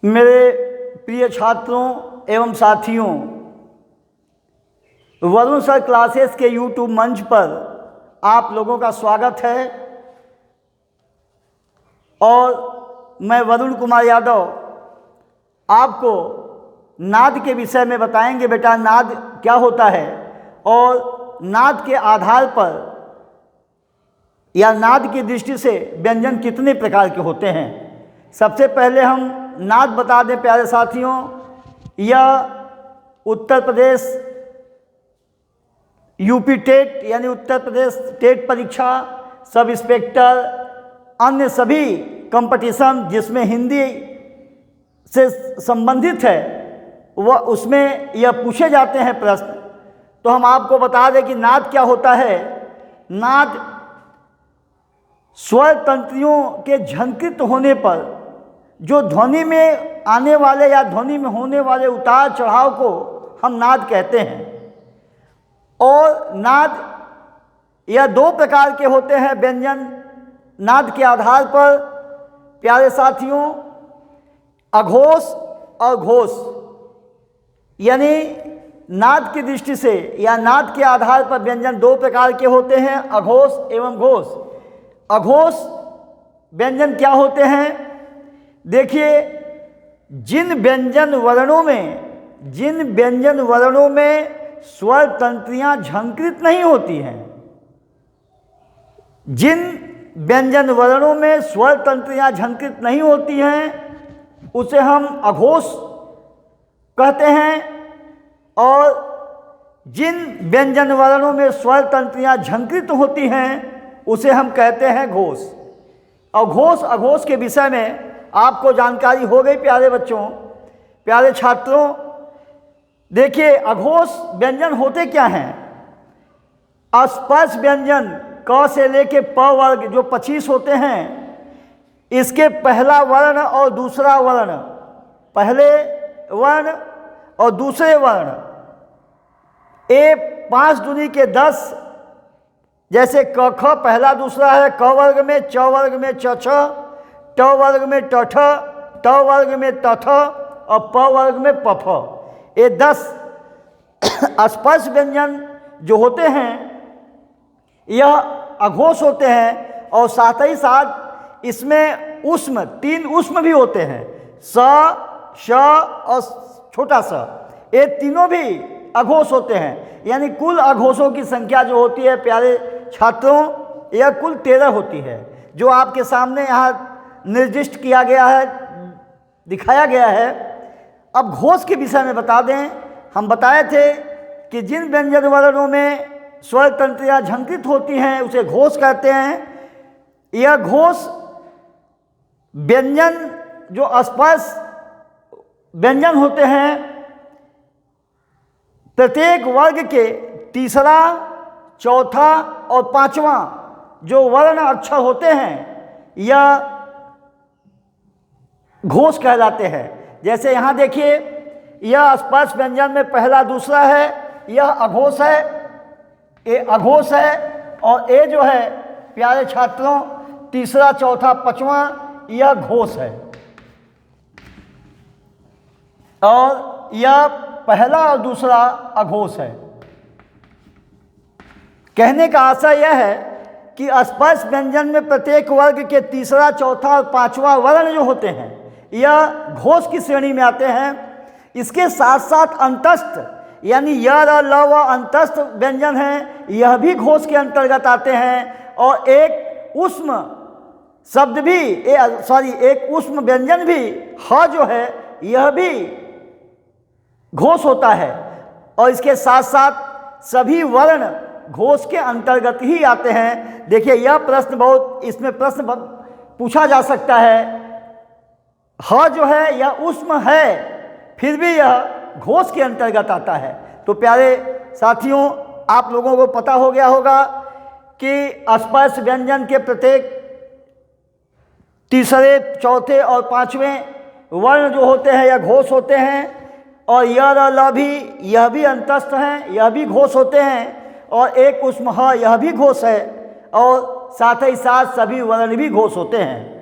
मेरे प्रिय छात्रों एवं साथियों, वरुण सर क्लासेस के यूट्यूब मंच पर आप लोगों का स्वागत है। और मैं वरुण कुमार यादव आपको नाद के विषय में बताएंगे। बेटा, नाद क्या होता है और नाद के आधार पर या नाद की दृष्टि से व्यंजन कितने प्रकार के होते हैं। सबसे पहले हम नाद बता दें प्यारे साथियों। यह उत्तर प्रदेश यूपी टेट यानी उत्तर प्रदेश टेट परीक्षा, सब इंस्पेक्टर, अन्य सभी कंपटीशन जिसमें हिंदी से संबंधित है वह उसमें यह पूछे जाते हैं प्रश्न। तो हम आपको बता दें कि नाद क्या होता है। नाद स्वर तंत्रियों के झंकृत होने पर जो ध्वनि में आने वाले या ध्वनि में होने वाले उतार चढ़ाव को हम नाद कहते हैं। और नाद यह दो प्रकार के होते हैं व्यंजन नाद के आधार पर प्यारे साथियों, अघोष और घोष। यानी नाद की दृष्टि से या नाद के आधार पर व्यंजन दो प्रकार के होते हैं, अघोष एवं घोष। अघोष व्यंजन क्या होते हैं? देखिए, जिन व्यंजन वर्णों में स्वर तंत्रियां झंकृत नहीं होती हैं, जिन व्यंजन वर्णों में स्वर तंत्रियां झंकृत नहीं होती हैं उसे हम अघोष कहते हैं। और जिन व्यंजन वर्णों में स्वर तंत्रियां झंकृत होती हैं उसे हम कहते हैं घोष। और घोष अघोष के विषय में आपको जानकारी हो गई प्यारे बच्चों, प्यारे छात्रों। देखिए, अघोष व्यंजन होते क्या हैं? स्पर्श व्यंजन क से लेके प वर्ग जो 25 होते हैं, इसके पहला वर्ण और दूसरा वर्ण, पहले वर्ण और दूसरे वर्ण, ए 5 दूनी के 10, जैसे क ख पहला दूसरा है, क वर्ग में, च वर्ग में च छ, ट वर्ग में ट ठ, ट वर्ग में त थ और प वर्ग में प फ। ये 10 स्पर्श व्यंजन जो होते हैं यह अघोष होते हैं। और साथ ही साथ इसमें ऊष्म, 3 ऊष्म भी होते हैं, स, श और छोटा स। ये तीनों भी अघोष होते हैं। यानी कुल अघोषों की संख्या जो होती है प्यारे छात्रों, यह कुल 13 होती है, जो आपके सामने यहाँ निर्दिष्ट किया गया है, दिखाया गया है। अब घोष के विषय में बता दें। हम बताए थे कि जिन व्यंजन वर्णों में स्वर तंत्रियां झंकृत होती हैं उसे घोष कहते हैं। यह घोष व्यंजन जो स्पर्श व्यंजन होते हैं, प्रत्येक वर्ग के तीसरा, चौथा और पांचवा जो वर्ण अक्षर होते हैं यह घोष कहलाते हैं। जैसे यहाँ देखिए, यह स्पर्श व्यंजन में पहला दूसरा है, यह अघोष है, ये अघोष है। और ये जो है प्यारे छात्रों तीसरा, चौथा, पांचवा, यह घोष है। और यह पहला और दूसरा अघोष है। कहने का आशय यह है कि स्पर्श व्यंजन में प्रत्येक वर्ग के तीसरा, चौथा और पांचवा वर्ण जो होते हैं यह घोष की श्रेणी में आते हैं। इसके साथ साथ अंतस्थ यानी य, र, ल व अंतस्थ व्यंजन हैं, यह भी घोष के अंतर्गत आते हैं। और एक ऊष्म शब्द भी, एक ऊष्म व्यंजन भी, ह जो है यह भी घोष होता है। और इसके साथ साथ सभी वर्ण घोष के अंतर्गत ही आते हैं। देखिए, यह प्रश्न इसमें प्रश्न पूछा जा सकता है। ह जो है यह ऊष्म है, फिर भी यह घोष के अंतर्गत आता है। तो प्यारे साथियों, आप लोगों को पता हो गया होगा कि स्पर्श व्यंजन के प्रत्येक तीसरे, चौथे और पांचवें वर्ण जो होते हैं यह घोष होते हैं। और य, र, ल भी, यह भी अंतस्थ हैं, यह भी घोष होते हैं। और एक ऊष्म ह, यह भी घोष है। और साथ ही साथ सभी वर्ण भी घोष होते हैं।